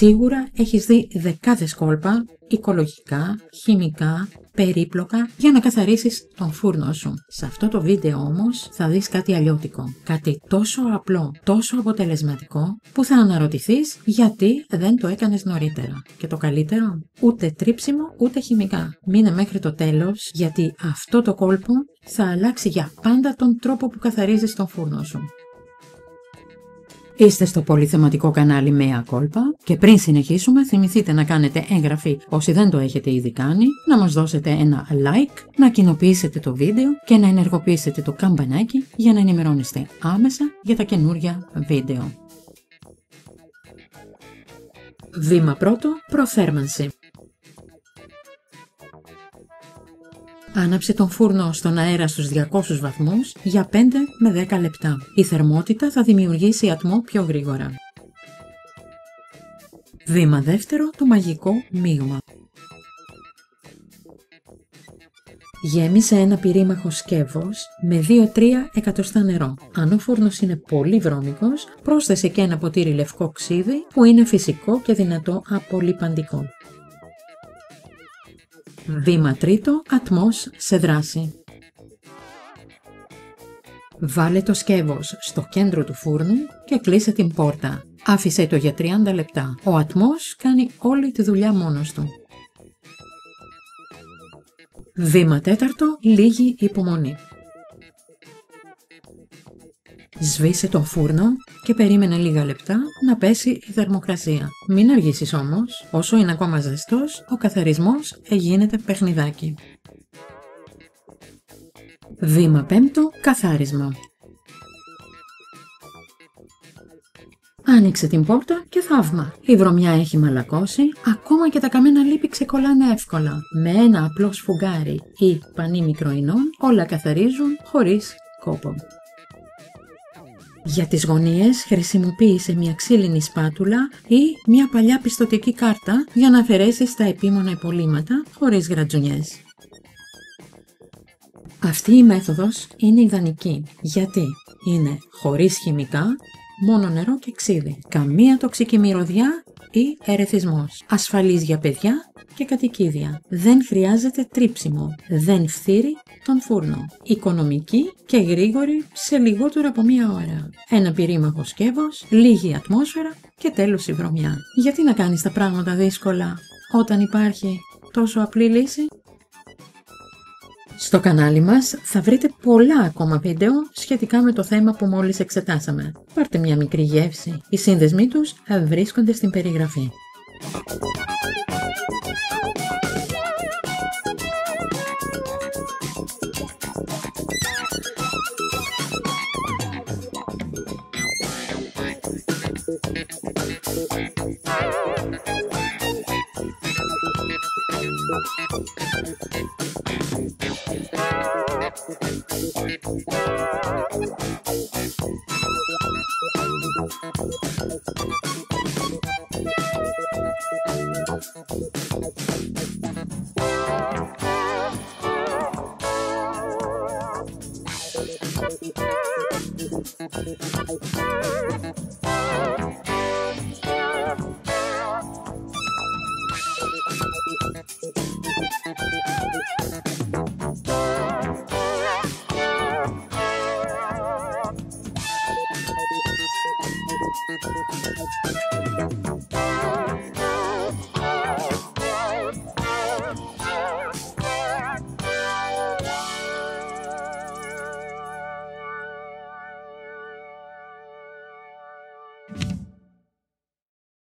Σίγουρα έχεις δει δεκάδες κόλπα, οικολογικά, χημικά, περίπλοκα για να καθαρίσεις τον φούρνο σου. Σε αυτό το βίντεο όμως θα δεις κάτι αλλιώτικο. Κάτι τόσο απλό, τόσο αποτελεσματικό που θα αναρωτηθείς γιατί δεν το έκανες νωρίτερα. Και το καλύτερο, ούτε τρίψιμο ούτε χημικά. Μείνε μέχρι το τέλος γιατί αυτό το κόλπο θα αλλάξει για πάντα τον τρόπο που καθαρίζεις τον φούρνο σου. Είστε στο πολυθεματικό κανάλι Mea Culpa και πριν συνεχίσουμε θυμηθείτε να κάνετε εγγραφή όσοι δεν το έχετε ήδη κάνει, να μας δώσετε ένα like, να κοινοποιήσετε το βίντεο και να ενεργοποιήσετε το καμπανάκι για να ενημερώνεστε άμεσα για τα καινούρια βίντεο. Βήμα πρώτο, προθέρμανση. Άναψε τον φούρνο στον αέρα στους 200 βαθμούς για 5 με 10 λεπτά. Η θερμότητα θα δημιουργήσει ατμό πιο γρήγορα. Βήμα δεύτερο, το μαγικό μείγμα. Γέμισε ένα πυρήμαχο σκεύος με 2-3 εκατοστά νερό. Αν ο φούρνος είναι πολύ βρώμικος, πρόσθεσε και ένα ποτήρι λευκό ξύδι που είναι φυσικό και δυνατό απολιπαντικό. Βήμα τρίτο, ατμός σε δράση. Βάλε το σκεύος στο κέντρο του φούρνου και κλείσε την πόρτα. Άφησε το για 30 λεπτά. Ο ατμός κάνει όλη τη δουλειά μόνος του. Βήμα τέταρτο, λίγη υπομονή. Σβήσε τον φούρνο και περίμενε λίγα λεπτά να πέσει η θερμοκρασία. Μην αργήσεις όμως, όσο είναι ακόμα ζεστός, ο καθαρισμός γίνεται παιχνιδάκι. Βήμα πέμπτο, καθάρισμα. Άνοιξε την πόρτα και θαύμα. Η βρωμιά έχει μαλακώσει, ακόμα και τα καμένα λίπη ξεκολλάνε εύκολα. Με ένα απλό σφουγγάρι ή πανί μικροϊνών όλα καθαρίζουν χωρίς κόπο. Για τις γωνίες χρησιμοποίησε μια ξύλινη σπάτουλα ή μια παλιά πιστωτική κάρτα για να αφαιρέσεις τα επίμονα υπολείμματα χωρίς γρατζουνιές. Αυτή η μέθοδος είναι ιδανική γιατί είναι χωρίς χημικά, μόνο νερό και ξύδι, καμία τοξική μυρωδιά ή ερεθισμός, ασφαλής για παιδιά και κατοικίδια. Δεν χρειάζεται τρίψιμο, δεν φθείρει τον φούρνο. Οικονομική και γρήγορη σε λιγότερο από μία ώρα. Ένα πυρήμαχο σκεύος, λίγη ατμόσφαιρα και τέλος η βρωμιά. Γιατί να κάνεις τα πράγματα δύσκολα όταν υπάρχει τόσο απλή λύση? Στο κανάλι μας θα βρείτε πολλά ακόμα βίντεο σχετικά με το θέμα που μόλις εξετάσαμε. Πάρτε μια μικρή γεύση. Οι σύνδεσμοί τους βρίσκονται στην περιγραφή.